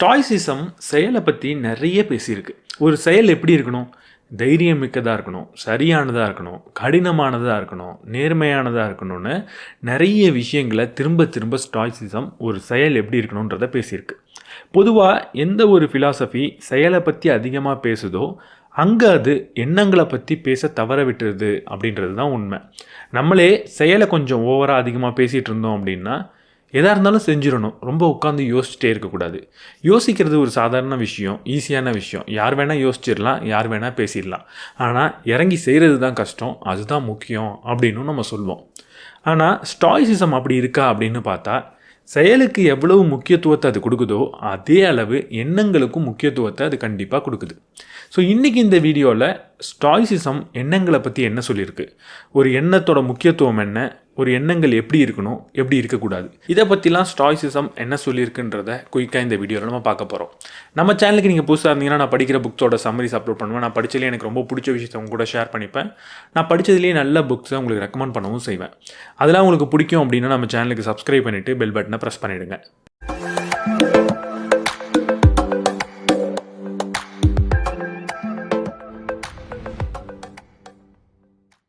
Stoicism செயலை பற்றி நிறைய பேசியிருக்கு. ஒரு செயல் எப்படி இருக்கணும்? தைரியம் மிக்கதாக இருக்கணும், சரியானதாக இருக்கணும், கடினமானதாக இருக்கணும், நேர்மையானதாக இருக்கணும்னு நிறைய விஷயங்களை திரும்ப திரும்ப ஸ்டாய்சிசம் ஒரு செயல் எப்படி இருக்கணுன்றதை பேசியிருக்கு. பொதுவாக எந்த ஒரு ஃபிலாசபி செயலை பற்றி அதிகமாக பேசுதோ அங்கே அது எண்ணங்களை பற்றி பேச தவற விட்டுருது அப்படின்றது தான் உண்மை. நம்மளே செயலை கொஞ்சம் ஓவராக அதிகமாக பேசிகிட்டு இருந்தோம் அப்படின்னா எதாக இருந்தாலும் செஞ்சிடணும், ரொம்ப உட்காந்து யோசிச்சுட்டே இருக்கக்கூடாது. யோசிக்கிறது ஒரு சாதாரண விஷயம், ஈஸியான விஷயம். யார் வேணால் யோசிச்சிடலாம், யார் வேணால் பேசிடலாம். ஆனால் இறங்கி செய்கிறது தான் கஷ்டம், அதுதான் முக்கியம் அப்படின்னு நம்ம சொல்வோம். ஆனால் ஸ்டாய்சிசம் அப்படி இருக்கா அப்படின்னு பார்த்தா, செயலுக்கு எவ்வளவு முக்கியத்துவத்தை அது கொடுக்குதோ அதே அளவு எண்ணங்களுக்கும் முக்கியத்துவத்தை அது கண்டிப்பாக கொடுக்குது. ஸோ இன்றைக்கி இந்த வீடியோவில் ஸ்டாய்சிசம் எண்ணங்களை பற்றி என்ன சொல்லியிருக்கு, ஒரு எண்ணத்தோட முக்கியத்துவம் என்ன, ஒரு எண்ணங்கள் எப்படி இருக்கணும், எப்படி இருக்கக்கூடாது, இதை பற்றிலாம் ஸ்டாய்சிசம் என்ன சொல்லியிருக்குன்றதை குயிக்காக இந்த வீடியோவில் நம்ம பார்க்க போகிறோம். நம்ம சேனலுக்கு நீங்கள் புதுசாக இருந்தீங்கன்னா நான் படிக்கிற புக்ஸோட சம்மரிஸ் அப்லோட் பண்ணுவேன். நான் படித்ததுலேயே எனக்கு ரொம்ப பிடிச்ச விஷயத்தை உங்க கூட ஷேர் பண்ணிப்பேன். நான் படித்ததுலேயே நல்ல புக்ஸை உங்களுக்கு ரெக்கமெண்ட் பண்ணவும் செய்வேன். அதெல்லாம் உங்களுக்கு பிடிக்கும் அப்படின்னா நம்ம சேனலுக்கு சப்ஸ்கிரைப் பண்ணிவிட்டு பெல் பட்டனை ப்ரெஸ் பண்ணிவிடுங்க.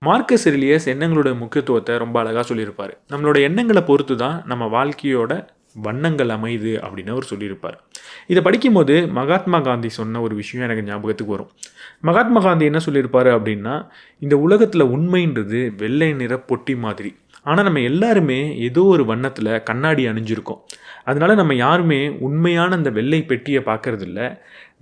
மார்க்கஸ் எரிலியஸ் எண்ணங்களோட முக்கியத்துவத்தை ரொம்ப அழகாக சொல்லியிருப்பார். நம்மளோட எண்ணங்களை பொறுத்து தான் நம்ம வாழ்க்கையோட வண்ணங்கள் அமையுது அப்படின்னு அவர் சொல்லியிருப்பார். இதை படிக்கும்போது மகாத்மா காந்தி சொன்ன ஒரு விஷயம் எனக்கு ஞாபகத்துக்கு வரும். மகாத்மா காந்தி என்ன சொல்லியிருப்பார் அப்படின்னா, இந்த உலகத்தில் உண்மைன்றது வெள்ளை நிற பொட்டி மாதிரி. ஆனால் நம்ம எல்லாருமே ஏதோ ஒரு வண்ணத்தில் கண்ணாடி அணிஞ்சிருக்கோம். அதனால நம்ம யாருமே உண்மையான அந்த வெள்ளை பெட்டியை பார்க்கறதில்ல,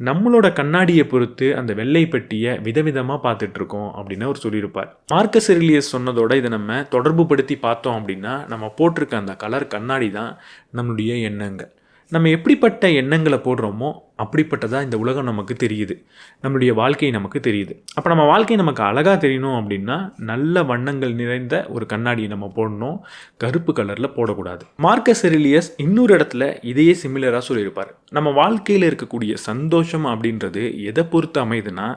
நம்மளோட கண்ணாடியை பொறுத்து அந்த வெள்ளை பெட்டியை விதவிதமாக பார்த்துட்ருக்கோம் அப்படின்னு அவர் சொல்லியிருப்பார். மார்க்கஸ் எரிலியஸ் சொன்னதோட இதை நம்ம தொடர்பு படுத்தி பார்த்தோம் அப்படின்னா, நம்ம போட்டிருக்க அந்த கலர் கண்ணாடி தான் நம்மளுடைய எண்ணங்கள். நம்ம எப்படிப்பட்ட எண்ணங்களை போடுறோமோ அப்படிப்பட்டதாக இந்த உலகம் நமக்கு தெரியுது, நம்மளுடைய வாழ்க்கை நமக்கு தெரியுது. அப்போ நம்ம வாழ்க்கை நமக்கு அழகாக தெரியணும் அப்படின்னா நல்ல வண்ணங்கள் நிறைந்த ஒரு கண்ணாடியை நம்ம போடணும், கருப்பு கலரில் போடக்கூடாது. மார்க்கஸ் எரிலியஸ் இன்னொரு இடத்துல இதையே சிமிலராக சொல்லியிருப்பார். நம்ம வாழ்க்கையில் இருக்கக்கூடிய சந்தோஷம் அப்படின்றது எதை பொறுத்து அமையுதுன்னா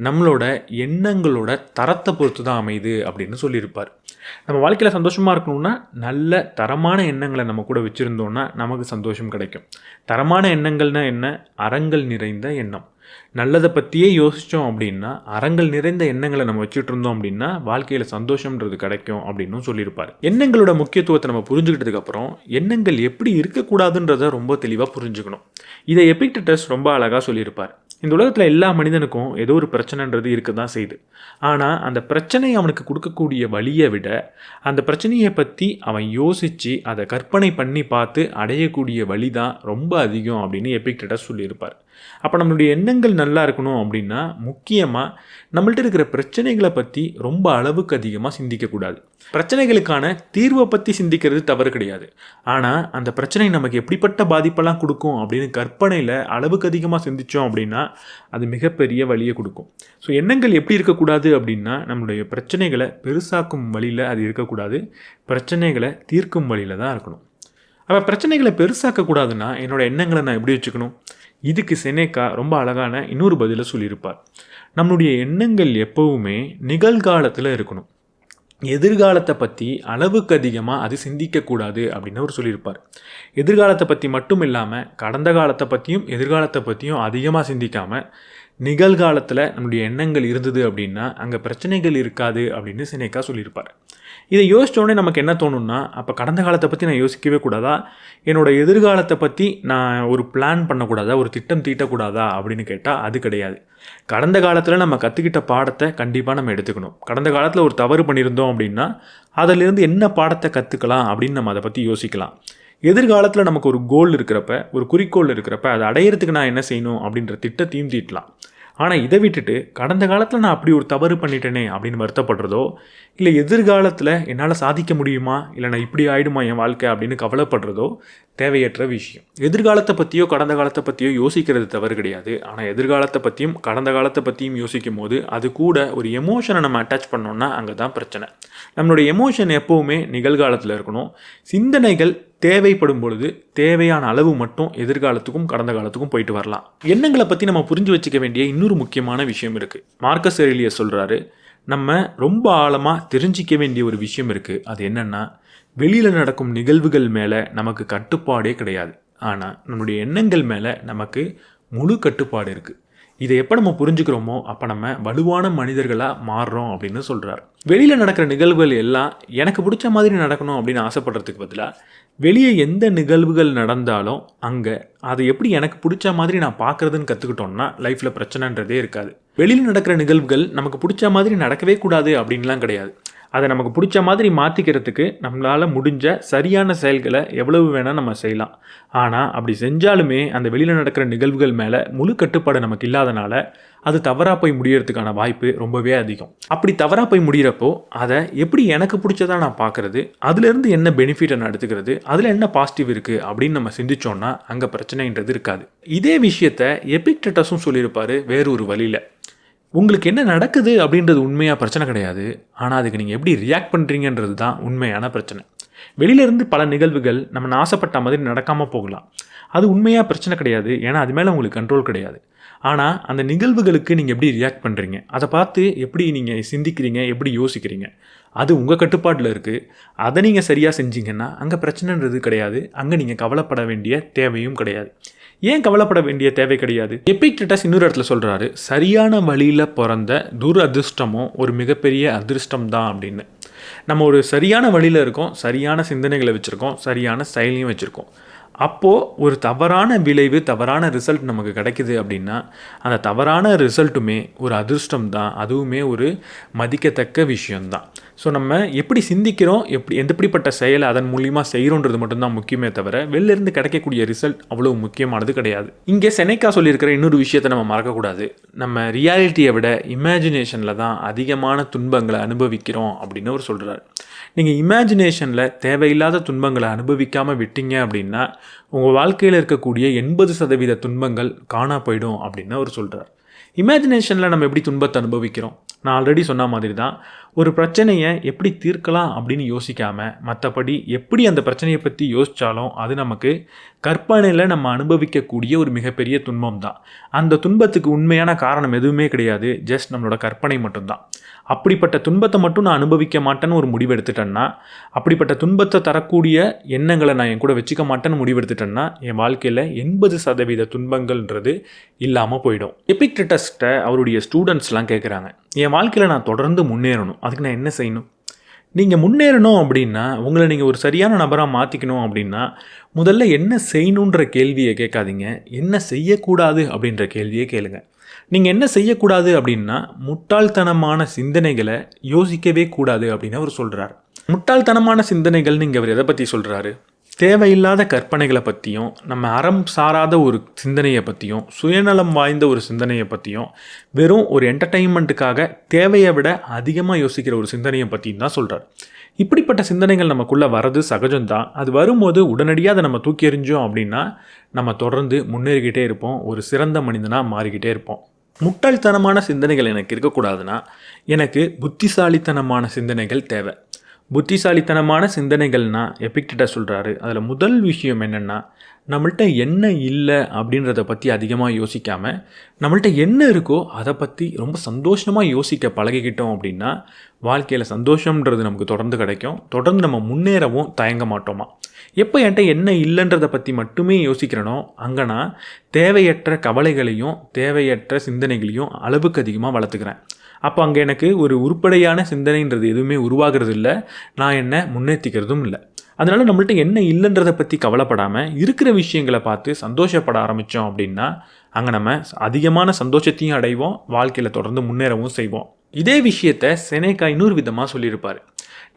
நம்மளோட எண்ணங்களோட தரத்தை பொறுத்து தான் அமையுது அப்படின்னு சொல்லியிருப்பார். நம்ம வாழ்க்கையில் சந்தோஷமாக இருக்கணும்னா நல்ல தரமான எண்ணங்களை நம்ம கூட வச்சுருந்தோன்னா நமக்கு சந்தோஷம் கிடைக்கும். தரமான எண்ணங்கள்னா என்ன? அறங்கள் நிறைந்த எண்ணம். நல்லதை பற்றியே யோசித்தோம் அப்படின்னா, அறங்கள் நிறைந்த எண்ணங்களை நம்ம வச்சுட்டு இருந்தோம் அப்படின்னா வாழ்க்கையில் சந்தோஷம்ன்றது கிடைக்கும் அப்படின்னும் சொல்லியிருப்பார். எண்ணங்களோட முக்கியத்துவத்தை நம்ம புரிஞ்சுக்கிட்டதுக்கப்புறம் எண்ணங்கள் எப்படி இருக்கக்கூடாதுன்றதை ரொம்ப தெளிவாக புரிஞ்சுக்கணும். இதை எபிக்டஸ் ரொம்ப அழகாக சொல்லியிருப்பார். இந்த உலகத்தில் எல்லா மனிதனுக்கும் ஏதோ ஒரு பிரச்சனைன்றது இருக்க தான் செய்யுது. ஆனால் அந்த பிரச்சனை அவனுக்கு கொடுக்கக்கூடிய வழியை விட அந்த பிரச்சனையை பற்றி அவன் யோசித்து அதை கற்பனை பண்ணி பார்த்து அடையக்கூடிய வழி தான் ரொம்ப அதிகம் அப்படின்னு எபிக்டஸ் சொல்லியிருப்பார். அப்போ நம்மளுடைய எண்ணங்கள் நல்லா இருக்கணும் அப்படின்னா முக்கியமாக நம்மள்ட்ட இருக்கிற பிரச்சனைகளை பற்றி ரொம்ப அளவுக்கு அதிகமாக சிந்திக்கக்கூடாது. பிரச்சனைகளுக்கான தீர்வை பற்றி சிந்திக்கிறது தவறு கிடையாது. ஆனால் அந்த பிரச்சனை நமக்கு எப்படிப்பட்ட பாதிப்பெல்லாம் கொடுக்கும் அப்படின்னு கற்பனையில் அளவுக்கு அதிகமாக சிந்தித்தோம் அப்படின்னா அது மிகப்பெரிய வழியை கொடுக்கும். ஸோ எண்ணங்கள் எப்படி இருக்கக்கூடாது அப்படின்னா நம்மளுடைய பிரச்சனைகளை பெருசாக்கும் வழியில் அது இருக்கக்கூடாது, பிரச்சனைகளை தீர்க்கும் வழியில் தான் இருக்கணும். அப்போ பிரச்சனைகளை பெருசாக்கக்கூடாதுன்னா என்னோடய எண்ணங்களை நான் எப்படி வச்சுக்கணும்? இதுக்கு செனேக்கா ரொம்ப அழகான இன்னொரு பதிலை சொல்லியிருப்பார். நம்மளுடைய எண்ணங்கள் எப்போவுமே நிகழ்காலத்தில் இருக்கணும், எதிர்காலத்தை பற்றி அளவுக்கு அதிகமாக அது சிந்திக்கக்கூடாது அப்படின்னு அவர் சொல்லியிருப்பார். எதிர்காலத்தை பற்றி மட்டும் இல்லாமல் கடந்த காலத்தை பற்றியும் எதிர்காலத்தை பற்றியும் அதிகமாக சிந்திக்காமல் நிகழ்காலத்தில் நம்மளுடைய எண்ணங்கள் இருந்தது அப்படின்னா அங்கே பிரச்சனைகள் இருக்காது அப்படின்னு செனேக்கா சொல்லியிருப்பார். இதை யோசித்தோடனே நமக்கு என்ன தோணுன்னா, அப்போ கடந்த காலத்தை பற்றி நான் யோசிக்கவே கூடாதா, என்னோடய எதிர்காலத்தை பற்றி நான் ஒரு பிளான் பண்ணக்கூடாதா, ஒரு திட்டம் தீட்டக்கூடாதா அப்படின்னு கேட்டால் அது கிடையாது. கடந்த காலத்தில் நம்ம கற்றுக்கிட்ட பாடத்தை கண்டிப்பாக நம்ம எடுத்துக்கணும். கடந்த காலத்தில் ஒரு தவறு பண்ணியிருந்தோம் அப்படின்னா அதிலிருந்து என்ன பாடத்தை கற்றுக்கலாம் அப்படின்னு நம்ம அதை பற்றி யோசிக்கலாம். எதிர்காலத்தில் நமக்கு ஒரு கோல் இருக்கிறப்ப, ஒரு குறிக்கோள் இருக்கிறப்ப அதை அடையிறதுக்கு நான் என்ன செய்யணும் அப்படின்ற திட்டத்தையும் தீட்டலாம். ஆனால் இதை விட்டுட்டு கடந்த காலத்தில் நான் அப்படி ஒரு தவறு பண்ணிட்டேனே அப்படின்னு வருத்தப்படுறதோ, இல்லை எதிர்காலத்தில் என்னால் சாதிக்க முடியுமா, இல்லை நான் இப்படி ஆகிடுமா என் வாழ்க்கை அப்படின்னு கவலைப்படுறதோ தேவையற்ற விஷயம். எதிர்காலத்தை பற்றியோ கடந்த காலத்தை பற்றியோ யோசிக்கிறது தவறு கிடையாது. ஆனால் எதிர்காலத்தை பற்றியும் கடந்த காலத்தை பற்றியும் யோசிக்கும் போது அது கூட ஒரு எமோஷனை நம்ம அட்டாச் பண்ணோம்னா அங்கே தான் பிரச்சனை. நம்மளுடைய எமோஷன் எப்போவுமே நிகழ்காலத்தில் இருக்கணும். சிந்தனைகள் தேவைப்படும் பொழுது தேவையான அளவு மட்டும் எதிர்காலத்துக்கும் கடந்த காலத்துக்கும் போயிட்டு வரலாம். எண்ணங்களை பற்றி நம்ம புரிஞ்சு வச்சுக்க வேண்டிய இன்னொரு முக்கியமான விஷயம் இருக்குது. மார்க்கஸ் எரிலியஸ் சொல்கிறாரு, நம்ம ரொம்ப ஆழமாக தெரிஞ்சிக்க வேண்டிய ஒரு விஷயம் இருக்குது. அது என்னென்னா, வெளியில் நடக்கும் நிகழ்வுகள் மேலே நமக்கு கட்டுப்பாடே கிடையாது. ஆனால் நம்மளுடைய எண்ணங்கள் மேலே நமக்கு முழு கட்டுப்பாடு இருக்குது. இதை எப்போ நம்ம புரிஞ்சுக்கிறோமோ அப்போ நம்ம வலுவான மனிதர்களாக மாறுறோம் அப்படின்னு சொல்கிறார். வெளியில் நடக்கிற நிகழ்வுகள் எல்லாம் எனக்கு பிடிச்ச மாதிரி நடக்கணும் அப்படின்னு ஆசைப்படுறதுக்கு பதிலாக வெளியே எந்த நிகழ்வுகள் நடந்தாலும் அங்கே அதை எப்படி எனக்கு பிடிச்ச மாதிரி நான் பார்க்குறதுன்னு கற்றுக்கிட்டோம்னா லைஃப்பில் பிரச்சனைன்றதே இருக்காது. வெளியில் நடக்கிற நிகழ்வுகள் நமக்கு பிடிச்ச மாதிரி நடக்கவே கூடாது அப்படின்லாம் கிடையாது. அதை நமக்கு பிடிச்ச மாதிரி மாற்றிக்கிறதுக்கு நம்மளால் முடிஞ்ச சரியான செயல்களை எவ்வளவு வேணால் நம்ம செய்யலாம். ஆனால் அப்படி செஞ்சாலுமே அந்த வெளியில் நடக்கிற நிகழ்வுகள் மேலே முழு கட்டுப்பாடு நமக்கு இல்லாதனால அது தவறாக போய் முடியறதுக்கான வாய்ப்பு ரொம்பவே அதிகம். அப்படி தவறாக போய் முடிகிறப்போ அதை எப்படி எனக்கு பிடிச்சதாக நான் பார்க்குறது, அதுலேருந்து என்ன பெனிஃபிட்டை நான் எடுத்துக்கிறது, அதில் என்ன பாசிட்டிவ் இருக்குது அப்படின்னு நம்ம சிந்திச்சோன்னா அங்கே பிரச்சனைன்றது இருக்காது. இதே விஷயத்தை எபிக்டெட்டஸும் சொல்லியிருப்பார் வேறு ஒரு வழியில். உங்களுக்கு என்ன நடக்குது அப்படின்றது உண்மையாக பிரச்சனை கிடையாது, ஆனால் அதுக்கு நீங்கள் எப்படி ரியாக்ட் பண்ணுறீங்கன்றது தான் உண்மையான பிரச்சனை. வெளியிலேருந்து பல நிகழ்வுகள் நம்ம ஆசைப்பட்ட மாதிரி நடக்காமல் போகலாம். அது உண்மையாக பிரச்சனை கிடையாது, ஏன்னா அது மேலே உங்களுக்கு கண்ட்ரோல் கிடையாது. ஆனால் அந்த நிகழ்வுகளுக்கு நீங்கள் எப்படி ரியாக்ட் பண்ணுறீங்க, அதை பார்த்து எப்படி நீங்கள் சிந்திக்கிறீங்க, எப்படி யோசிக்கிறீங்க, அது உங்கள் கட்டுப்பாட்டில் இருக்குது. அதை நீங்கள் சரியாக செஞ்சீங்கன்னா அங்கே பிரச்சனைன்றது கிடையாது. அங்கே நீங்கள் கவலைப்பட வேண்டிய தேவையும் கிடையாது. ஏன் கவலைப்பட வேண்டிய தேவை கிடையாது? எபிக்டெட்டஸ் இன்னொரு இடத்துல சொல்கிறாரு, சரியான வழியில் பிறந்த துரதிர்ஷ்டமும் ஒரு மிகப்பெரிய அதிர்ஷ்டம் தான் அப்படின்னு. நம்ம ஒரு சரியான வழியில் இருக்கோம், சரியான சிந்தனைகளை வச்சுருக்கோம், சரியான செயலையும் வச்சுருக்கோம். அப்போது ஒரு தவறான விளைவு, தவறான ரிசல்ட் நமக்கு கிடைக்குது அப்படின்னா அந்த தவறான ரிசல்ட்டுமே ஒரு அதிர்ஷ்டம் தான், அதுவுமே ஒரு மதிக்கத்தக்க விஷயம்தான். ஸோ நம்ம எப்படி சிந்திக்கிறோம், எப்படிப்பட்ட செயலை அதன் மூலியமாக செய்கிறோன்றது மட்டும்தான் முக்கியமே தவிர வெளிலேருந்து கிடைக்கக்கூடிய ரிசல்ட் அவ்வளோ முக்கியமானது கிடையாது. இங்கே செனேக்கா சொல்லியிருக்கிற இன்னொரு விஷயத்தை நம்ம மறக்கக்கூடாது. நம்ம ரியாலிட்டியை விட இமேஜினேஷனில் தான் அதிகமான துன்பங்களை அனுபவிக்கிறோம் அப்படின்னு அவர் சொல்கிறார். நீங்கள் இமேஜினேஷனில் தேவையில்லாத துன்பங்களை அனுபவிக்காமல் விட்டீங்க அப்படின்னா உங்கள் வாழ்க்கையில் இருக்கக்கூடிய 80% துன்பங்கள் காணா போயிடும் அப்படின்னு அவர் சொல்கிறார். இமேஜினேஷனில் நம்ம எப்படி துன்பத்தை அனுபவிக்கிறோம்? நான் ஆல்ரெடி சொன்ன மாதிரி தான், ஒரு பிரச்சனையை எப்படி தீர்க்கலாம் அப்படின்னு யோசிக்காமல் மற்றபடி எப்படி அந்த பிரச்சனையை பற்றி யோசித்தாலும் அது நமக்கு கற்பனையில் நம்ம அனுபவிக்கக்கூடிய ஒரு மிகப்பெரிய துன்பம் தான். அந்த துன்பத்துக்கு உண்மையான காரணம் எதுவுமே கிடையாது, ஜஸ்ட் நம்மளோட கற்பனை மட்டும்தான். அப்படிப்பட்ட துன்பத்தை மட்டும் நான் அனுபவிக்க மாட்டேன்னு ஒரு முடிவு எடுத்துட்டேன்னா, அப்படிப்பட்ட துன்பத்தை தரக்கூடிய எண்ணங்களை நான் என் கூட வச்சுக்க மாட்டேன்னு முடிவு எடுத்துட்டேன்னா என் வாழ்க்கையில் 80% துன்பங்கள்ன்றது இல்லாமல் போயிடும். எபிக்டெட்டஸ்கிட்ட அவருடைய ஸ்டூடெண்ட்ஸ்லாம் கேட்குறாங்க, என் வாழ்க்கையில் நான் தொடர்ந்து முன்னேறணும், அதுக்கு நான் என்ன செய்யணும்? நீங்கள் முன்னேறணும் அப்படின்னா, உங்களை நீங்கள் ஒரு சரியான நபராக மாற்றிக்கணும் அப்படின்னா முதல்ல என்ன செய்யணுன்ற கேள்வியை கேட்காதீங்க, என்ன செய்யக்கூடாது அப்படின்ற கேள்வியை கேளுங்க. நீங்கள் என்ன செய்யக்கூடாது அப்படின்னா முட்டாள்தனமான சிந்தனைகளை யோசிக்கவே கூடாது அப்படின்னு அவர் சொல்கிறார். முட்டாள்தனமான சிந்தனைகள் நீங்கள் அவர் எதை பற்றி சொல்கிறாரு? தேவையில்லாத கற்பனைகளை பற்றியும், நம்ம அறம் சாராத ஒரு சிந்தனையை பற்றியும், சுயநலம் வாய்ந்த ஒரு சிந்தனையை பற்றியும், வெறும் ஒரு என்டர்டெயின்மெண்ட்டுக்காக தேவையை விட அதிகமாக யோசிக்கிற ஒரு சிந்தனையை பற்றியும் தான் சொல்கிறார். இப்படிப்பட்ட சிந்தனைகள் நமக்குள்ளே வர்றது சகஜம்தான். அது வரும்போது உடனடியாக அதை நம்ம தூக்கி எறிஞ்சோம் அப்படின்னா நம்ம தொடர்ந்து முன்னேறிக்கிட்டே இருப்போம், ஒரு சிறந்த மனிதனாக மாறிக்கிட்டே இருப்போம். முட்டாள்தனமான சிந்தனைகள் எனக்கு இருக்கக்கூடாதுன்னா எனக்கு புத்திசாலித்தனமான சிந்தனைகள் தேவை. புத்திசாலித்தனமான சிந்தனைகள்னால் எபிக்டெட்டஸ் சொல்கிறாரு, அதில் முதல் விஷயம் என்னென்னா, நம்மள்ட்ட என்ன இல்லை அப்படின்றத பற்றி அதிகமாக யோசிக்காமல் நம்மள்ட்ட என்ன இருக்கோ அதை பற்றி ரொம்ப சந்தோஷமாக யோசிக்க பழகிக்கிட்டோம் அப்படின்னா வாழ்க்கையில் சந்தோஷம்ன்றது நமக்கு தொடர்ந்து கிடைக்கும். தொடர்ந்து நம்ம முன்னேறவும் தயங்க மாட்டோமா. எப்போ என்கிட்ட என்ன இல்லைன்றதை பற்றி மட்டுமே யோசிக்கிறனோ அங்கே நான் தேவையற்ற கவலைகளையும் தேவையற்ற சிந்தனைகளையும் அளவுக்கு அதிகமாக வளர்த்துக்கிறேன். அப்போ அங்கே எனக்கு ஒரு உருப்படையான சிந்தனைன்றது எதுவுமே உருவாகிறது இல்லை, நான் என்ன முன்னேற்றிக்கிறதும் இல்லை. அதனால் நம்மள்ட்ட என்ன இல்லைன்றதை பற்றி கவலைப்படாமல் இருக்கிற விஷயங்களை பார்த்து சந்தோஷப்பட ஆரம்பித்தோம் அப்படின்னா அங்கே நம்ம அதிகமான சந்தோஷத்தையும் அடைவோம், வாழ்க்கையில் தொடர்ந்து முன்னேறவும் செய்வோம். இதே விஷயத்தை செனேக்கா இன்னொரு விதமாக சொல்லியிருப்பார்.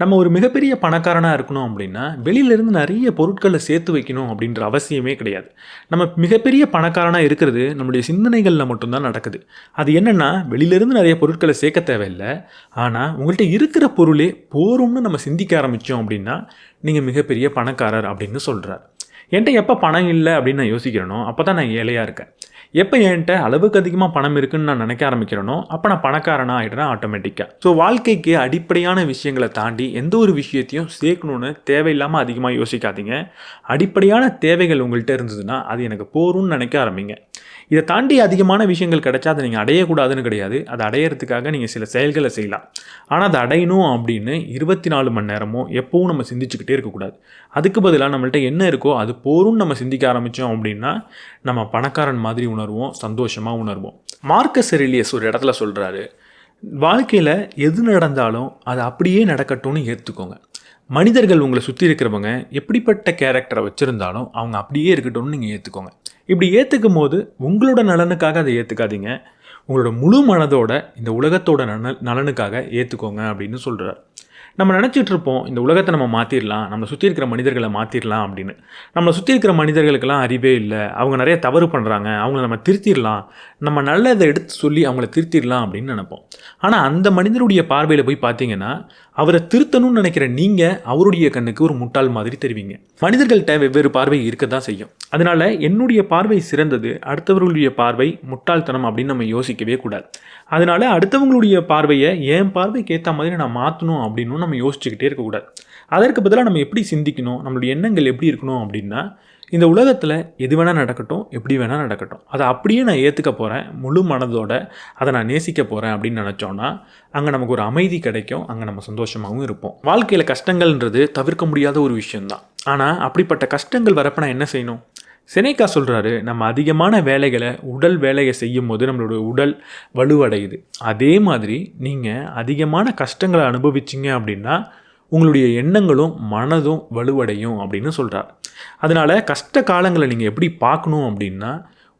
நம்ம ஒரு மிகப்பெரிய பணக்காரனாக இருக்கணும் அப்படின்னா வெளியிலேருந்து நிறைய பொருட்களை சேர்த்து வைக்கணும் அப்படின்ற அவசியமே கிடையாது. நம்ம மிகப்பெரிய பணக்காரனாக இருக்கிறது நம்மளுடைய சிந்தனைகளில் மட்டும்தான் நடக்குது. அது என்னென்னா, வெளியிலேருந்து நிறைய பொருட்களை சேர்க்க தேவையில்லை, ஆனால் உங்கள்கிட்ட இருக்கிற பொருளே போரும்னு நம்ம சிந்திக்க ஆரம்பித்தோம் அப்படின்னா நீங்கள் மிகப்பெரிய பணக்காரர் அப்படின்னு சொல்கிறார். என்கிட்ட எப்போ பணம் இல்லை அப்படின்னு நான் யோசிக்கிறேனோ அப்போ தான் நான் ஏழையாக இருக்கேன். எப்போ என்கிட்ட அளவுக்கு அதிகமாக பணம் இருக்குதுன்னு நான் நினைக்க ஆரம்பிக்கிறேனோ அப்போ நான் பணக்காரனாக ஆகிடுறேன் ஆட்டோமேட்டிக்காக. ஸோ வாழ்க்கைக்கு அடிப்படையான விஷயங்களை தாண்டி எந்த ஒரு விஷயத்தையும் சேர்க்கணுன்னு தேவையில்லாமல் அதிகமாக யோசிக்காதீங்க. அடிப்படையான தேவைகள் உங்கள்கிட்ட இருந்ததுன்னா அது எனக்கு போரும்னு நினைக்க ஆரம்பிங்க. இதை தாண்டி அதிகமான விஷயங்கள் கிடைச்சா அதை நீங்கள் அடையக்கூடாதுன்னு கிடையாது. அதை அடையிறதுக்காக நீங்கள் சில செயல்களை செய்யலாம். ஆனால் அதை அடையணும் அப்படின்னு 24 மணி நேரமும் எப்பவும் நம்ம சிந்திச்சுக்கிட்டே இருக்கக்கூடாது. அதுக்கு பதிலாக நம்மள்ட்ட என்ன இருக்கோ அது போரும்னு நம்ம சிந்திக்க ஆரம்பித்தோம் அப்படின்னா நம்ம பணக்காரன் மாதிரி உணர்வோம், சந்தோஷமாக உணர்வோம். மார்க்கஸ் ரெலியஸ் ஒரு இடத்துல சொல்கிறாரு, வாழ்க்கையில் எது நடந்தாலும் அது அப்படியே நடக்கட்டும்னு ஏற்றுக்கோங்க. மனிதர்கள் உங்களை சுற்றி இருக்கிறவங்க எப்படிப்பட்ட கேரக்டரை வச்சுருந்தாலும் அவங்க அப்படியே இருக்கட்டும்னு நீங்கள் ஏற்றுக்கோங்க. இப்படி ஏற்றுக்கும் போது உங்களோட நலனுக்காக அதை ஏற்றுக்காதீங்க, உங்களோட முழு மனதோட இந்த உலகத்தோட நலனுக்காக ஏற்றுக்கோங்க அப்படின்னு சொல்கிறார். நம்ம நினச்சிட்டு இருப்போம் இந்த உலகத்தை நம்ம மாற்றிடலாம், நம்மளை சுற்றி இருக்கிற மனிதர்களை மாற்றிடலாம் அப்படின்னு. நம்மளை சுற்றி இருக்கிற மனிதர்களுக்கெல்லாம் அறிவே இல்லை, அவங்க நிறைய தவறு பண்ணுறாங்க, அவங்கள நம்ம திருத்திடலாம், நம்ம நல்லதை எடுத்து சொல்லி அவங்கள திருத்திடலாம் அப்படின்னு நினைப்போம். ஆனால் அந்த மனிதனுடைய பார்வையில் போய் பார்த்தீங்கன்னா அவரை திருத்தணும்னு நினைக்கிற நீங்கள் அவருடைய கண்ணுக்கு ஒரு முட்டாள் மாதிரி தெரிவிங்க. மனிதர்கள்ட்ட வெவ்வேறு பார்வை இருக்க தான் செய்யும். அதனால் என்னுடைய பார்வை சிறந்தது, அடுத்தவர்களுடைய பார்வை முட்டாள்தனம் அப்படின்னு நம்ம யோசிக்கவே கூடாது. அதனால் அடுத்தவங்களுடைய பார்வையை என் பார்வைக்கு ஏற்ற மாதிரி நான் மாற்றணும் அப்படின்னு நம்ம யோசிச்சுக்கிட்டே இருக்கக்கூடாது. அதற்கு பதிலாக நம்ம எப்படி சிந்திக்கணும், நம்மளுடைய எண்ணங்கள் எப்படி இருக்கணும் அப்படின்னா, இந்த உலகத்தில் எது வேணால் நடக்கட்டும், எப்படி வேணால் நடக்கட்டும், அதை அப்படியே நான் ஏற்றுக்க போகிறேன், முழு மனதோட அதை நான் நேசிக்க போகிறேன் அப்படின்னு நினச்சோன்னா அங்கே நமக்கு ஒரு அமைதி கிடைக்கும், அங்கே நம்ம சந்தோஷமாகவும் இருப்போம். வாழ்க்கையில் கஷ்டங்கள்ன்றது தவிர்க்க முடியாத ஒரு விஷயந்தான். ஆனால் அப்படிப்பட்ட கஷ்டங்கள் வரப்போ நான் என்ன செய்யணும்? செனேக்கா சொல்கிறாரு, நம்ம அதிகமான வேலைகளை உடல் வேலையை செய்யும் போது நம்மளோட உடல் வலுவடையுது. அதே மாதிரி நீங்கள் அதிகமான கஷ்டங்களை அனுபவிச்சிங்க அப்படின்னா உங்களுடைய எண்ணங்களும் மனதும் வலுவடையும் அப்படின்னு சொல்கிறார். அதனால் கஷ்ட காலங்களை நீங்கள் எப்படி பார்க்கணும் அப்படின்னா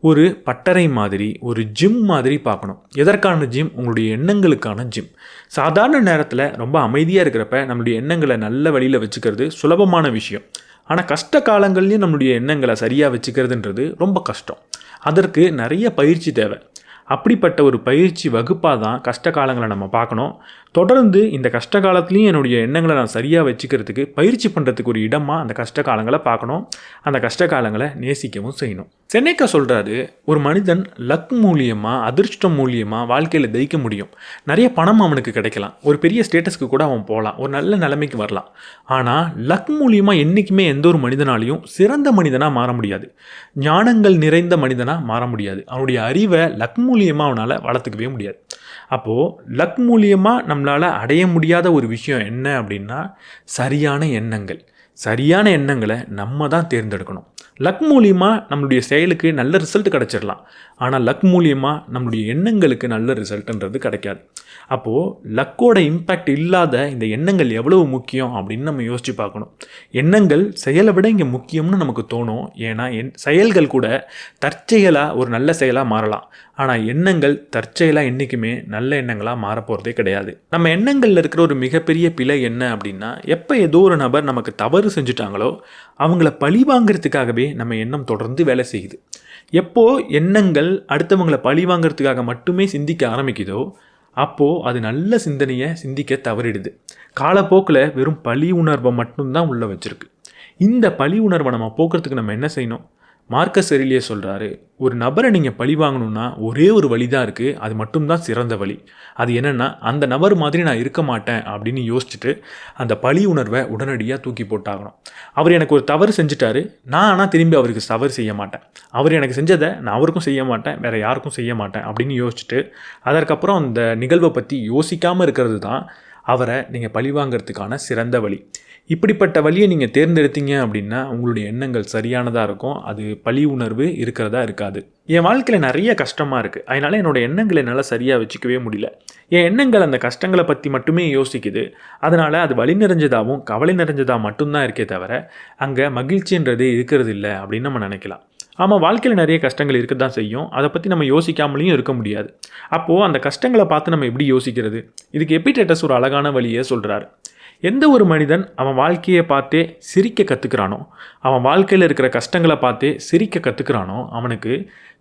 ஒரு பட்டறை மாதிரி, ஒரு ஜிம் மாதிரி பார்க்கணும். எதற்கான ஜிம்? உங்களுடைய எண்ணங்களுக்கான ஜிம். சாதாரண நேரத்தில் ரொம்ப அமைதியாக இருக்கிறப்ப நம்மளுடைய எண்ணங்களை நல்ல வழியில் வச்சுக்கிறது சுலபமான விஷயம். ஆனால் கஷ்ட காலங்கள்லேயும் நம்மளுடைய எண்ணங்களை சரியாக வச்சுக்கிறதுன்றது ரொம்ப கஷ்டம். அதற்கு நிறைய பயிற்சி தேவை. அப்படிப்பட்ட ஒரு பயிற்சி வகுப்பாக தான் கஷ்ட காலங்களை நம்ம பார்க்கணும். தொடர்ந்து இந்த கஷ்ட காலத்துலேயும் என்னுடைய எண்ணங்களை நான் சரியாக வச்சுக்கிறதுக்கு பயிற்சி பண்ணுறதுக்கு ஒரு இடமாக அந்த கஷ்ட காலங்களை பார்க்கணும். அந்த கஷ்ட காலங்களை நேசிக்கவும் செய்யணும். செனேக்கா சொல்கிறாரு, ஒரு மனிதன் லக் மூலியமாக, அதிர்ஷ்டம் மூலியமாக வாழ்க்கையில் ஜெயிக்க முடியும். நிறைய பணம் அவனுக்கு கிடைக்கலாம், ஒரு பெரிய ஸ்டேட்டஸ்க்கு கூட அவன் போகலாம், ஒரு நல்ல நிலைமைக்கு வரலாம். ஆனால் லக் மூலியமாக என்றைக்குமே எந்த ஒரு மனிதனாலையும் சிறந்த மனிதனாக மாற முடியாது, ஞானங்கள் நிறைந்த மனிதனாக மாற முடியாது. அவனுடைய அறிவை லக் மூலியமாக அவனால் வளர்த்துக்கவே முடியாது. அப்போது லக் மூலியமாக நம்மளால் அடைய முடியாத ஒரு விஷயம் என்ன அப்படின்னா சரியான எண்ணங்கள். சரியான எண்ணங்களை நம்ம தான் தேர்ந்தெடுக்கணும். லக் மூலியமாக நம்மளுடைய செயலுக்கு நல்ல ரிசல்ட் கிடச்சிடலாம், ஆனால் லக் மூலியமாக நம்மளுடைய எண்ணங்களுக்கு நல்ல ரிசல்ட்டுன்றது கிடைக்காது. அப்போது லக்கோட இம்பேக்ட் இல்லாத இந்த எண்ணங்கள் எவ்வளவு முக்கியம் அப்படின்னு நம்ம யோசித்து பார்க்கணும். எண்ணங்கள் செயலை விட இங்கே முக்கியம்னு நமக்கு தோணும். ஏன்னா செயல்கள் கூட தற்செயலாக ஒரு நல்ல செயலாக மாறலாம், ஆனால் எண்ணங்கள் தற்செயலாக என்றைக்குமே நல்ல எண்ணங்களாக மாறப்போகிறதே கிடையாது. நம்ம எண்ணங்களில் இருக்கிற ஒரு மிகப்பெரிய பிழை என்ன அப்படின்னா, எப்போ ஏதோ ஒரு நபர் நமக்கு தவறு செஞ்சுட்டாங்களோ அவங்கள பழி வாங்கிறதுக்காகவே நம்ம எண்ணம் தொடர்ந்து வேலை செய்யுது. எப்போ எண்ணங்கள் அடுத்தவங்களை பழி வாங்கிறதுக்காக மட்டுமே சிந்திக்க ஆரம்பிக்குதோ அப்போது அது நல்ல சிந்தனையை சிந்திக்க தவறிடுது. காலப்போக்கில் வெறும் பழி உணர்வை மட்டும்தான் உள்ளே வச்சுருக்கு. இந்த பழி உணர்வை நம்ம போக்குறதுக்கு நம்ம என்ன செய்யணும்? மார்க்கஸ் ரெலியஸ் சொல்கிறாரு, ஒரு நபரை நீங்கள் பழி வாங்கணுன்னா ஒரே ஒரு வழி தான் இருக்குது, அது மட்டும்தான் சிறந்த வழி. அது என்னென்னா, அந்த நபர் மாதிரி நான் இருக்க மாட்டேன் அப்படின்னு யோசிச்சுட்டு அந்த பழி உணர்வை உடனடியாக தூக்கி போட்டாகணும். அவர் எனக்கு ஒரு தவறு செஞ்சுட்டாரு, நான் ஆனால் திரும்பி அவருக்கு தவறு செய்ய மாட்டேன், அவர் எனக்கு செஞ்சதை நான் அவருக்கும் செய்ய மாட்டேன், வேறு யாருக்கும் செய்ய மாட்டேன் அப்படின்னு யோசிச்சுட்டு அதற்கப்புறம் அந்த நிகழ்வை பற்றி யோசிக்காமல் இருக்கிறது தான் அவரை நீங்கள் பழி வாங்கிறதுக்கான சிறந்த வழி. இப்படிப்பட்ட வழியை நீங்கள் தேர்ந்தெடுத்தீங்க அப்படின்னா உங்களுடைய எண்ணங்கள் சரியானதாக இருக்கும், அது பழி உணர்வு இருக்கிறதா இருக்காது. என் வாழ்க்கையில் நிறைய கஷ்டமாக இருக்குது, அதனால் என்னோடய எண்ணங்களை என்னால் சரியாக வச்சுக்கவே முடியல. என் எண்ணங்கள் அந்த கஷ்டங்களை பற்றி மட்டுமே யோசிக்குது, அதனால் அது வலி நிறைஞ்சதாகவும் கவலை நிறைஞ்சதாக மட்டும்தான் இருக்கே தவிர அங்கே மகிழ்ச்சின்றது இருக்கிறது இல்லை அப்படின்னு நம்ம நினைக்கலாம். ஆமாம், வாழ்க்கையில் நிறைய கஷ்டங்கள் இருக்க தான் செய்யும், அதை பற்றி நம்ம யோசிக்காமலேயும் இருக்க முடியாது. அப்போது அந்த கஷ்டங்களை பார்த்து நம்ம எப்படி யோசிக்கிறது? இதுக்கு எபிடெட்டஸ் ஒரு அழகான வழியை சொல்கிறார். எந்த ஒரு மனிதன் அவன் வாழ்க்கையை பார்த்தே சிரிக்க கற்றுக்கிறானோ, அவன் வாழ்க்கையில் இருக்கிற கஷ்டங்களை பார்த்தே சிரிக்க கற்றுக்கிறானோ அவனுக்கு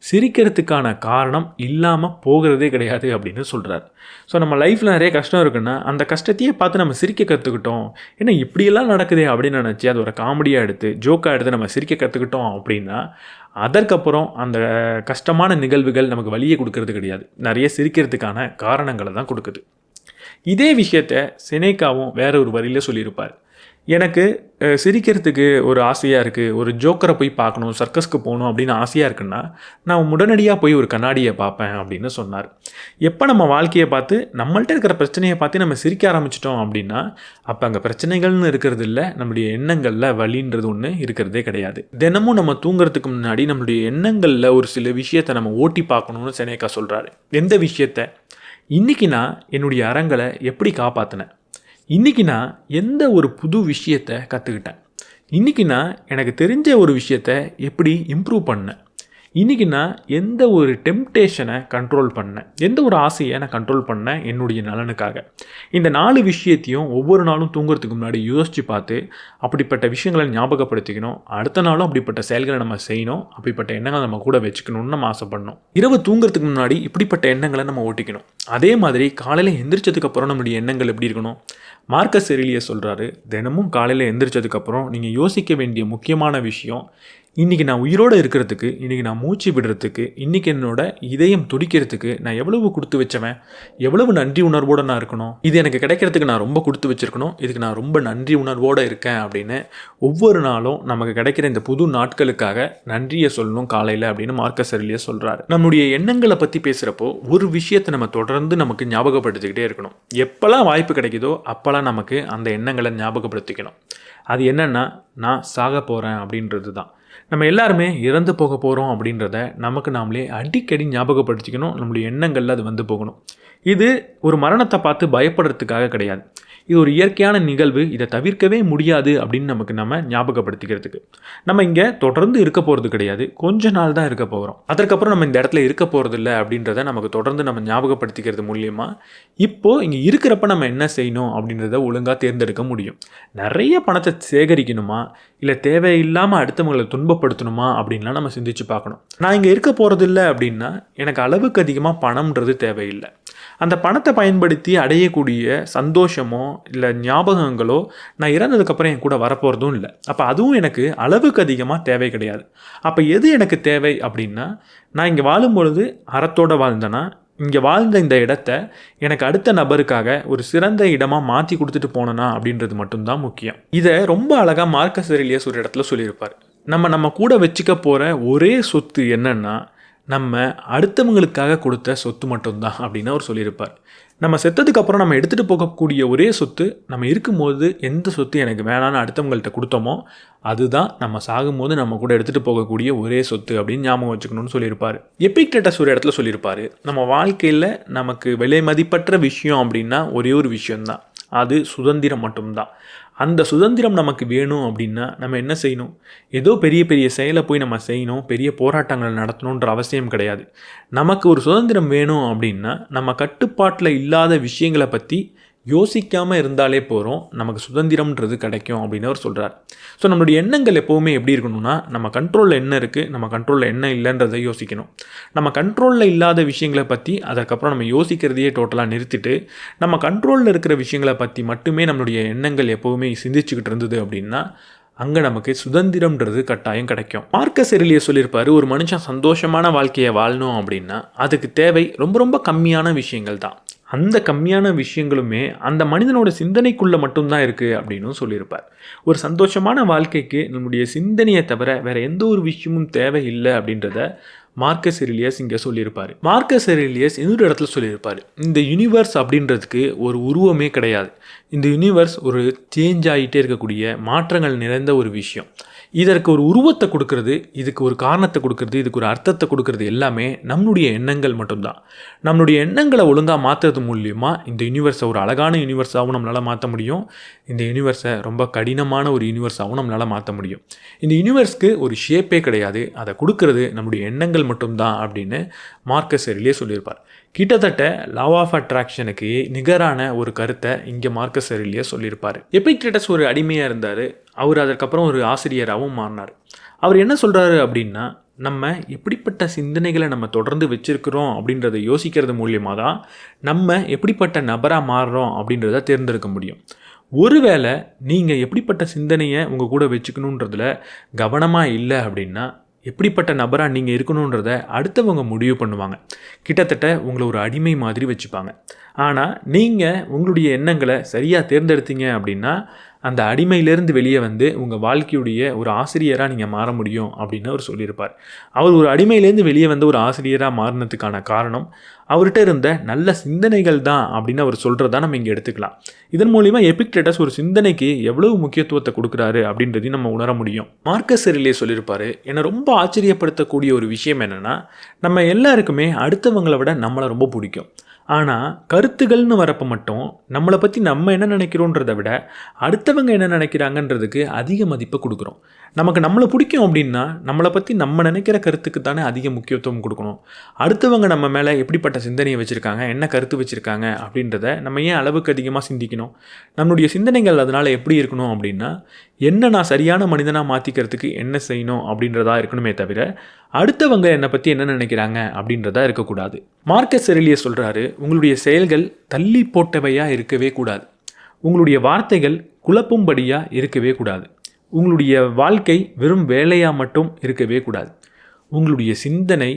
சிரிக்கிறதுக்கான காரணம் இல்லாமல் போகிறதே கிடையாது அப்படின்னு சொல்கிறார். ஸோ நம்ம லைஃப்பில் நிறைய கஷ்டம் இருக்குன்னா அந்த கஷ்டத்தையே பார்த்து நம்ம சிரிக்க கற்றுக்கிட்டோம், ஏன்னா இப்படியெல்லாம் நடக்குதே அப்படின்னு நினச்சி அது ஒரு காமெடியாக எடுத்து ஜோக்காக எடுத்து நம்ம சிரிக்க கற்றுக்கிட்டோம் அப்படின்னா அதற்கப்புறம் அந்த கஷ்டமான நிகழ்வுகள் நமக்கு வலியை கொடுக்கறது கிடையாது, நிறைய சிரிக்கிறதுக்கான காரணங்களை தான் கொடுக்குது. இதே விஷயத்தை செனேக்காவும் வேற ஒரு வரியில் சொல்லியிருப்பார். எனக்கு சிரிக்கிறதுக்கு ஒரு ஆசையாக இருக்குது, ஒரு ஜோக்கரை போய் பார்க்கணும், சர்க்கஸ்க்கு போகணும் அப்படின்னு ஆசையாக இருக்குன்னா நான் உடனடியாக போய் ஒரு கண்ணாடியை பார்ப்பேன் அப்படின்னு சொன்னார். எப்போ நம்ம வாழ்க்கையை பார்த்து நம்மள்ட்ட இருக்கிற பிரச்சனையை பார்த்து நம்ம சிரிக்க ஆரம்பிச்சிட்டோம் அப்படின்னா அப்போ அங்கே பிரச்சனைகள்னு இருக்கிறது இல்லை, நம்மளுடைய எண்ணங்களில் வலின்றது ஒன்று இருக்கிறதே கிடையாது. தினமும் நம்ம தூங்குறதுக்கு முன்னாடி நம்மளுடைய எண்ணங்களில் ஒரு சில விஷயத்தை நம்ம ஓட்டி பார்க்கணும்னு செனேகா சொல்கிறாரு. எந்த விஷயத்தை? இன்றைக்கி நான் என்னுடைய அறங்களை எப்படி காப்பாற்றினேன், இன்றைக்கி நான் எந்த ஒரு புது விஷயத்தை கற்றுக்கிட்டேன், இன்றைக்கி நான் எனக்கு தெரிஞ்ச ஒரு விஷயத்தை எப்படி இம்ப்ரூவ் பண்ணேன், இன்றைக்கி நான் எந்த ஒரு டெம்ப்டேஷனை கண்ட்ரோல் பண்ணேன், எந்த ஒரு ஆசையை நான் கண்ட்ரோல் பண்ணேன் என்னுடைய நலனுக்காக. இந்த 4 விஷயத்தையும் ஒவ்வொரு நாளும் தூங்குறதுக்கு முன்னாடி யோசித்து பார்த்து அப்படிப்பட்ட விஷயங்களை ஞாபகப்படுத்திக்கணும். அடுத்த நாளும் அப்படிப்பட்ட செயல்களை நம்ம செய்யணும், அப்படிப்பட்ட எண்ணங்களை நம்ம கூட வச்சுக்கணும்னு நம்ம ஆசைப்படணும். இரவு தூங்குறதுக்கு முன்னாடி இப்படிப்பட்ட எண்ணங்களை நம்ம ஓட்டிக்கணும். அதே மாதிரி காலையில் எந்திரிச்சதுக்கப்புறம் நம்மளுடைய எண்ணங்கள் எப்படி இருக்கணும்? மார்க்கஸ் எரிலியஸ் சொல்கிறாரு, தினமும் காலையில் எந்திரிச்சதுக்கப்புறம் நீங்கள் யோசிக்க வேண்டிய முக்கியமான விஷயம், இன்றைக்கி நான் உயிரோடு இருக்கிறதுக்கு, இன்றைக்கி நான் மூச்சு விடுறதுக்கு, இன்றைக்கி என்னோட இதயம் துடிக்கிறதுக்கு நான் எவ்வளவு கொடுத்து வச்சவன், எவ்வளவு நன்றி உணர்வோடு நான் இருக்கணும், இது எனக்கு கிடைக்கிறதுக்கு நான் ரொம்ப கொடுத்து வச்சுருக்கணும், இதுக்கு நான் ரொம்ப நன்றி உணர்வோடு இருக்கேன் அப்படின்னு ஒவ்வொரு நாளும் நமக்கு கிடைக்கிற இந்த புது நாட்களுக்காக நன்றியை சொல்லணும் காலையில் அப்படின்னு மார்க்கஸ் எரிலியஸ் சொல்கிறாரு. நம்முடைய எண்ணங்களை பற்றி பேசுகிறப்போ ஒரு விஷயத்தை நம்ம தொடர்ந்து நமக்கு ஞாபகப்படுத்திக்கிட்டே இருக்கணும். எப்போல்லாம் வாய்ப்பு கிடைக்குதோ அப்போல்லாம் நமக்கு அந்த எண்ணங்களை ஞாபகப்படுத்திக்கணும். அது என்னென்னா, நான் சாக போகிறேன் அப்படின்றது தான். நம்ம எல்லாருமே இறந்து போக போகிறோம் அப்படின்றத நமக்கு நாமளே அடிக்கடி ஞாபகப்படுத்திக்கணும். நம்மளுடைய எண்ணங்களில் அது வந்து போகணும். இது ஒரு மரணத்தை பார்த்து பயப்படுறதுக்காக கிடையாது, இது ஒரு இயற்கையான நிகழ்வு, இதை தவிர்க்கவே முடியாது அப்படின்னு நம்ம ஞாபகப்படுத்திக்கிறதுக்கு. நம்ம இங்கே தொடர்ந்து இருக்க போகிறது கிடையாது, கொஞ்ச நாள் தான் இருக்க போகிறோம். அதற்கப்புறம் நம்ம இந்த இடத்துல இருக்க போகிறது இல்லை அப்படின்றத நமக்கு தொடர்ந்து நம்ம ஞாபகப்படுத்திக்கிறது மூலியமாக இப்போது இங்கே இருக்கிறப்ப நம்ம என்ன செய்யணும் அப்படின்றத ஒழுங்காக தேர்ந்தெடுக்க முடியும். நிறைய பணத்தை சேகரிக்கணுமா இல்லை தேவையில்லாமல் அடுத்தவங்களை துன்பப்படுத்தணுமா அப்படின்லாம் நம்ம சிந்திச்சு பார்க்கணும். நான் இங்கே இருக்க போகிறது இல்லை அப்படின்னா எனக்கு அளவுக்கு அதிகமாக பணம்ன்றது தேவையில்லை. அந்த பணத்தை பயன்படுத்தி அடையக்கூடிய சந்தோஷமோ இல்லை ஞாபகங்களோ நான் இறந்ததுக்கப்புறம் என் கூட வரப்போகிறதும் இல்லை. அப்போ அதுவும் எனக்கு அளவுக்கு அதிகமாக தேவை கிடையாது. அப்போ எது எனக்கு தேவை அப்படின்னா, நான் இங்கே வாழும்பொழுது அறத்தோடு வாழ்ந்தேன்னா இங்கே வாழ்ந்த இந்த இடத்த எனக்கு அடுத்த நபருக்காக ஒரு சிறந்த இடமாக மாற்றி கொடுத்துட்டு போனேனா அப்படின்றது மட்டும்தான் முக்கியம். இதை ரொம்ப அழகாக மார்க்கஸ் எரிலியஸ் ஒரு இடத்துல சொல்லியிருப்பார். நம்ம கூட வச்சுக்க போகிற ஒரே சொத்து என்னன்னா நம்ம அடுத்தவங்களுக்காக கொடுத்த சொத்து மட்டும்தான் அப்படின்னு அவர் சொல்லியிருப்பார். நம்ம செத்ததுக்கப்புறம் நம்ம எடுத்துகிட்டு போகக்கூடிய ஒரே சொத்து, நம்ம இருக்கும்போது எந்த சொத்து எனக்கு வேணான்னு அடுத்தவங்கள்ட்ட கொடுத்தோமோ அதுதான் நம்ம சாகும்போது நம்ம கூட எடுத்துகிட்டு போகக்கூடிய ஒரே சொத்து அப்படின்னு ஞாபகம் வச்சுக்கணும்னு சொல்லியிருப்பார். எபிக்டேட்டஸ் ஒரு இடத்துல சொல்லியிருப்பார், நம்ம வாழ்க்கையில் நமக்கு விலை மதிப்பற்ற விஷயம் அப்படின்னா ஒரே ஒரு விஷயம்தான், அது சுதந்திரம் மட்டும்தான். அந்த சுதந்திரம் நமக்கு வேணும் அப்படின்னா நம்ம என்ன செய்யணும்? ஏதோ பெரிய பெரிய செயலை போய் நம்ம செய்யணும், பெரிய போராட்டங்களை நடத்தணுன்ற அவசியம் கிடையாது. நமக்கு ஒரு சுதந்திரம் வேணும் அப்படின்னா நம்ம கட்டுப்பாட்டில் இல்லாத விஷயங்களை பற்றி யோசிக்காமல் இருந்தாலே போகிறோம், நமக்கு சுதந்திரம்ன்றது கிடைக்கும் அப்படின்னு அவர் சொல்கிறார். ஸோ நம்மளுடைய எண்ணங்கள் எப்போவுமே எப்படி இருக்கணும்னா, நம்ம கண்ட்ரோலில் என்ன இருக்குது, நம்ம கண்ட்ரோலில் என்ன இல்லைன்றதை யோசிக்கணும். நம்ம கண்ட்ரோலில் இல்லாத விஷயங்களை பற்றி அதற்கப்புறம் நம்ம யோசிக்கிறதையே டோட்டலாக நிறுத்திட்டு நம்ம கண்ட்ரோலில் இருக்கிற விஷயங்களை பற்றி மட்டுமே நம்மளுடைய எண்ணங்கள் எப்போவுமே சிந்திச்சுக்கிட்டு இருந்தது அப்படின்னா அங்கே நமக்கு சுதந்திரம்ன்றது கட்டாயம் கிடைக்கும். மார்க்கஸ் எரிலியஸ் சொல்லியிருப்பார், ஒரு மனுஷன் சந்தோஷமான வாழ்க்கையை வாழணும் அப்படின்னா அதுக்கு தேவை ரொம்ப ரொம்ப கம்மியான விஷயங்கள் தான். அந்த கம்மியான விஷயங்களுமே அந்த மனிதனோட சிந்தனைக்குள்ளே மட்டும்தான் இருக்குது அப்படின்னு சொல்லியிருப்பார். ஒரு சந்தோஷமான வாழ்க்கைக்கு நம்முடைய சிந்தனையை தவிர வேறு எந்த ஒரு விஷயமும் தேவையில்லை அப்படின்றத மார்க்கஸ் எரிலியஸ் இங்கே சொல்லியிருப்பார். மார்க்கஸ் எரிலியஸ் இன்னொரு இடத்துல சொல்லியிருப்பார், இந்த யூனிவர்ஸ் அப்படின்றதுக்கு ஒரு உருவமே கிடையாது. இந்த யூனிவர்ஸ் ஒரு சேஞ்ச் ஆகிட்டே இருக்கக்கூடிய மாற்றங்கள் நிறைந்த ஒரு விஷயம். இதற்கு ஒரு உருவத்தை கொடுக்கறது, இதுக்கு ஒரு காரணத்தை கொடுக்கறது, இதுக்கு ஒரு அர்த்தத்தை கொடுக்கறது எல்லாமே நம்மளுடைய எண்ணங்கள் மட்டும்தான். நம்மளுடைய எண்ணங்களை ஒழுங்காக மாற்றுறது மூலியமாக இந்த யூனிவர்ஸை ஒரு அழகான யூனிவர்ஸாகவும் நம்மளால் மாற்ற முடியும், இந்த யூனிவர்ஸை ரொம்ப கடினமான ஒரு யூனிவர்ஸாகவும் நம்மளால் மாற்ற முடியும். இந்த யூனிவர்ஸ்க்கு ஒரு ஷேப்பே கிடையாது, அதை கொடுக்கறது நம்முடைய எண்ணங்கள் மட்டும்தான் அப்படின்னு மார்க்கஸ் எரிலியஸ் சொல்லியிருப்பார். கிட்டத்தட்ட லா ஆஃப் அட்ராக்ஷனுக்கு நிகரான ஒரு கருத்தை இங்கே மார்க்கஸ் எரிலியஸ் சொல்லியிருப்பார். எபிக்டேட்டஸ் ஒரு அடிமையாக இருந்தார், அவர் அதற்கப்புறம் ஒரு ஆசிரியராகவும் மாறினார். அவர் என்ன சொல்கிறாரு அப்படின்னா, நம்ம எப்படிப்பட்ட சிந்தனைகளை நம்ம தொடர்ந்து வச்சுருக்கிறோம் அப்படின்றத யோசிக்கிறது மூலியமாக தான் நம்ம எப்படிப்பட்ட நபராக மாறுறோம் அப்படின்றத தேர்ந்தெடுக்க முடியும். ஒருவேளை நீங்கள் எப்படிப்பட்ட சிந்தனையை உங்கள் கூட வச்சுக்கணுன்றதில் கவனமாக இல்லை அப்படின்னா எப்படிப்பட்ட நபராக நீங்கள் இருக்கணுன்றதை அடுத்தவங்க முடிவு பண்ணுவாங்க. கிட்டத்தட்ட உங்களை ஒரு அடிமை மாதிரி வச்சுப்பாங்க. ஆனால் நீங்கள் உங்களுடைய எண்ணங்களை சரியாக தேர்ந்தெடுத்தீங்க அப்படின்னா அந்த அடிமையிலேருந்து வெளியே வந்து உங்கள் வாழ்க்கையுடைய ஒரு ஆசிரியராக நீங்கள் மாற முடியும் அப்படின்னு அவர் சொல்லியிருப்பார். அவர் ஒரு அடிமையிலேருந்து வெளியே வந்து ஒரு ஆசிரியராக மாறினதுக்கான காரணம் அவர்கிட்ட இருந்த நல்ல சிந்தனைகள் தான் அப்படின்னு அவர் சொல்கிறதா நம்ம இங்கே எடுத்துக்கலாம். இதன் மூலிமா எபிக்டேட்டஸ் ஒரு சிந்தனைக்கு எவ்வளவு முக்கியத்துவத்தை கொடுக்குறாரு அப்படின்றதையும் நம்ம உணர முடியும். மார்க்கஸ் அர்லியஸ் சொல்லியிருப்பார், என்னை ரொம்ப ஆச்சரியப்படுத்தக்கூடிய ஒரு விஷயம் என்னென்னா, நம்ம எல்லாருக்குமே அடுத்தவங்களை விட நம்மளை ரொம்ப பிடிக்கும். ஆனால் கருத்துகள்னு வரப்போ மட்டும் நம்மளை பற்றி நம்ம என்ன நினைக்கிறோன்றதை விட அடுத்தவங்க என்ன நினைக்கிறாங்கன்றதுக்கு அதிக மதிப்பை கொடுக்குறோம். நமக்கு நம்மளை பிடிக்கும் அப்படின்னா நம்மளை பற்றி நம்ம நினைக்கிற கருத்துக்கு தானே அதிக முக்கியத்துவம் கொடுக்கணும். அடுத்தவங்க நம்ம மேலே எப்படிப்பட்ட சிந்தனையை வச்சுருக்காங்க, என்ன கருத்து வச்சுருக்காங்க அப்படின்றத நம்ம ஏன் அளவுக்கு அதிகமாக சிந்திக்கணும்? நம்மளுடைய சிந்தனைகள் அதனால் எப்படி இருக்கணும் அப்படின்னா, என்ன நான் சரியான மனிதனாக மாற்றிக்கிறதுக்கு என்ன செய்யணும் அப்படின்றதா இருக்கணுமே தவிர அடுத்தவங்க என்னை பற்றி என்ன நினைக்கிறாங்க அப்படின்றதா இருக்கக்கூடாது. மார்க்கஸ் அர்லியஸ் சொல்கிறாரு, உங்களுடைய செயல்கள் தள்ளி போட்டவையாக இருக்கவே கூடாது. உங்களுடைய வார்த்தைகள் குழப்பும்படியாக இருக்கவே கூடாது. உங்களுடைய வாழ்க்கை வெறும் வேலையாக மட்டும் இருக்கவே கூடாது. உங்களுடைய சிந்தனை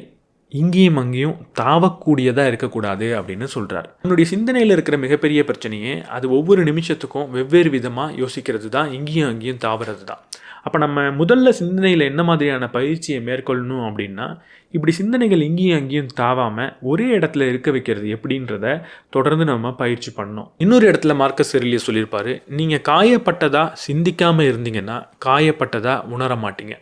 இங்கேயும் அங்கேயும் தாவக்கூடியதாக இருக்கக்கூடாது அப்படின்னு சொல்கிறார். நம்மளுடைய சிந்தனையில் இருக்கிற மிகப்பெரிய பிரச்சனையே அது ஒவ்வொரு நிமிஷத்துக்கும் வெவ்வேறு விதமாக யோசிக்கிறது தான், இங்கேயும் அங்கேயும் தாவறது தான். அப்போ நம்ம முதல்ல சிந்தனையில் என்ன மாதிரியான பயிற்சியை மேற்கொள்ளணும் அப்படின்னா, இப்படி சிந்தனைகள் இங்கேயும் அங்கேயும் தாவாமல் ஒரே இடத்துல இருக்க வைக்கிறது எப்படின்றத தொடர்ந்து நம்ம பயிற்சி பண்ணணும். இன்னொரு இடத்துல மார்க்கஸ் அர்லியஸ் சொல்லியிருப்பார், நீங்கள் காயப்பட்டதாக சிந்திக்காமல் இருந்தீங்கன்னா காயப்பட்டதாக உணர மாட்டீங்க.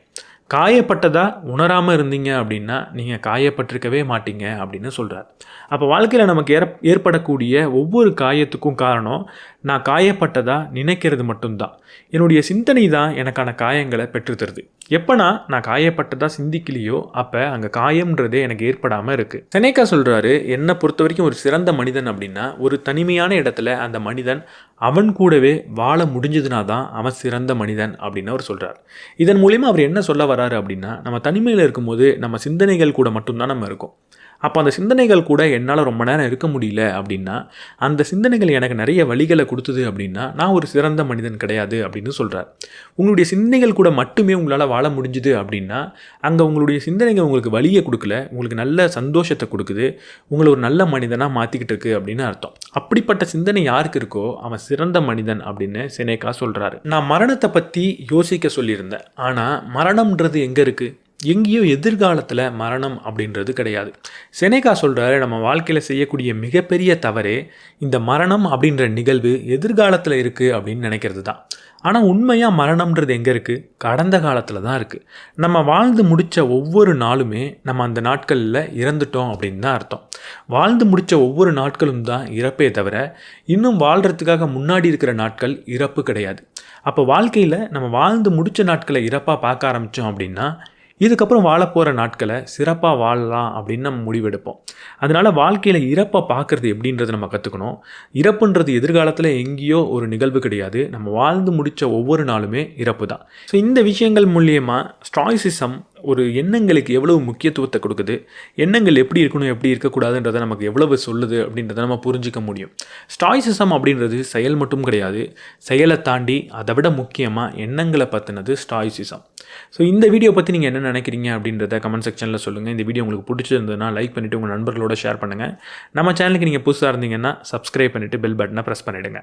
காயப்பட்டதாக உணராமல் இருந்தீங்க அப்படின்னா நீங்கள் காயப்பட்டிருக்கவே மாட்டீங்க அப்படின்னு சொல்கிறார். அப்போ வாழ்க்கையில் நமக்கு ஏற்படக்கூடிய ஒவ்வொரு காயத்துக்கும் காரணம் நான் காயப்பட்டதாக நினைக்கிறது மட்டும்தான். என்னுடைய சிந்தனை தான் எனக்கான காயங்களை பெற்றுத்தருது. எப்போனா நான் காயப்பட்டதாக சிந்திக்கலையோ அப்போ அங்கே காயம்ன்றதே எனக்கு ஏற்படாமல் இருக்குது. செனேக்கா சொல்கிறாரு, என்னை பொறுத்த வரைக்கும் ஒரு சிறந்த மனிதன் அப்படின்னா ஒரு தனிமையான இடத்துல அந்த மனிதன் அவன் கூடவே வாழ முடிஞ்சதுனா தான் அவன் சிறந்த மனிதன் அப்படின்னு அவர் சொல்கிறார். இதன் மூலிமா அவர் என்ன சொல்ல வராரு அப்படின்னா, நம்ம தனிமையில் இருக்கும்போது நம்ம சிந்தனைகள் கூட மட்டும்தான் நம்ம இருக்கோம். அப்போ அந்த சிந்தனைகள் கூட என்னால் ரொம்ப நேரம் இருக்க முடியல அப்படின்னா, அந்த சிந்தனைகள் எனக்கு நிறைய வழிகளை கொடுத்தது அப்படின்னா நான் ஒரு சிறந்த மனிதன் கிடையாது அப்படின்னு சொல்கிறார். உங்களுடைய சிந்தனைகள் கூட மட்டுமே உங்களால் வாழ முடிஞ்சுது அப்படின்னா அங்கே உங்களுடைய சிந்தனைகள் உங்களுக்கு வழியை கொடுக்கல, உங்களுக்கு நல்ல சந்தோஷத்தை கொடுக்குது, உங்களை ஒரு நல்ல மனிதனாக மாற்றிக்கிட்டு இருக்கு அப்படின்னு அர்த்தம். அப்படிப்பட்ட சிந்தனை யாருக்கு இருக்கோ அவன் சிறந்த மனிதன் அப்படின்னு செனேக்கா சொல்கிறாரு. நான் மரணத்தை பற்றி யோசிக்க சொல்லியிருந்தேன். ஆனால் மரணம்ன்றது எங்கே இருக்குது? எங்கேயோ எதிர்காலத்தில் மரணம் அப்படின்றது கிடையாது. செனேக்கா சொல்கிறாரு, நம்ம வாழ்க்கையில் செய்யக்கூடிய மிகப்பெரிய தவறே இந்த மரணம் அப்படின்ற நிகழ்வு எதிர்காலத்தில் இருக்குது அப்படின்னு நினைக்கிறது தான். ஆனால் உண்மையாக மரணம்ன்றது எங்கே இருக்குது? கடந்த காலத்தில் தான் இருக்குது. நம்ம வாழ்ந்து முடித்த ஒவ்வொரு நாளுமே நம்ம அந்த நாட்களில் இறந்துட்டோம் அப்படின்னு தான் அர்த்தம். வாழ்ந்து முடித்த ஒவ்வொரு நாட்களும் தான் இறப்பே தவிர இன்னும் வாழ்கிறதுக்காக முன்னாடி இருக்கிற நாட்கள் இறப்பு கிடையாது. அப்போ வாழ்க்கையில் நம்ம வாழ்ந்து முடித்த நாட்களை இறப்பாக பார்க்க ஆரம்பித்தோம் அப்படின்னா இதுக்கப்புறம் வாழப்போகிற நாட்களை சிறப்பாக வாழலாம் அப்படின்னு நம்ம முடிவெடுப்போம். அதனால் வாழ்க்கையில் இறப்பை பார்க்குறது எப்படின்றத நம்ம கற்றுக்கணும். இறப்புன்றது எதிர்காலத்தில் எங்கேயோ ஒரு நிகழ்வு கிடையாது. நம்ம வாழ்ந்து முடித்த ஒவ்வொரு நாளுமே இறப்பு தான். ஸோ இந்த விஷயங்கள் மூலியமாக ஸ்டாய்சிசம் ஒரு எண்ணங்களுக்கு எவ்வளவு முக்கியத்துவத்தை கொடுக்குது, எண்ணங்கள் எப்படி இருக்கணும் எப்படி இருக்கக்கூடாதுன்றதை நமக்கு எவ்வளவு சொல்லுது அப்படின்றத நம்ம புரிஞ்சிக்க முடியும். ஸ்டாய்சிசம் அப்படின்றது செயல் மட்டும் கிடையாது, செயலை தாண்டி அதை விட முக்கியமாக எண்ணங்களை பற்றினது ஸ்டாய்சிசம். ஸோ இந்த வீடியோ பற்றி நீங்கள் என்ன நினைக்கிறீங்க அப்படின்றத கமெண்ட் செக்ஷனில் சொல்லுங்கள். இந்த வீடியோ உங்களுக்கு பிடிச்சிருந்ததுன்னா லைக் பண்ணிவிட்டு உங்கள் நண்பர்களோட ஷேர் பண்ணுங்கள். நம்ம சேனலுக்கு நீங்கள் புதுசாக இருந்தீங்கன்னா சப்ஸ்கிரைப் பண்ணிவிட்டு பெல் பட்டனை ப்ரெஸ் பண்ணிவிடுங்க.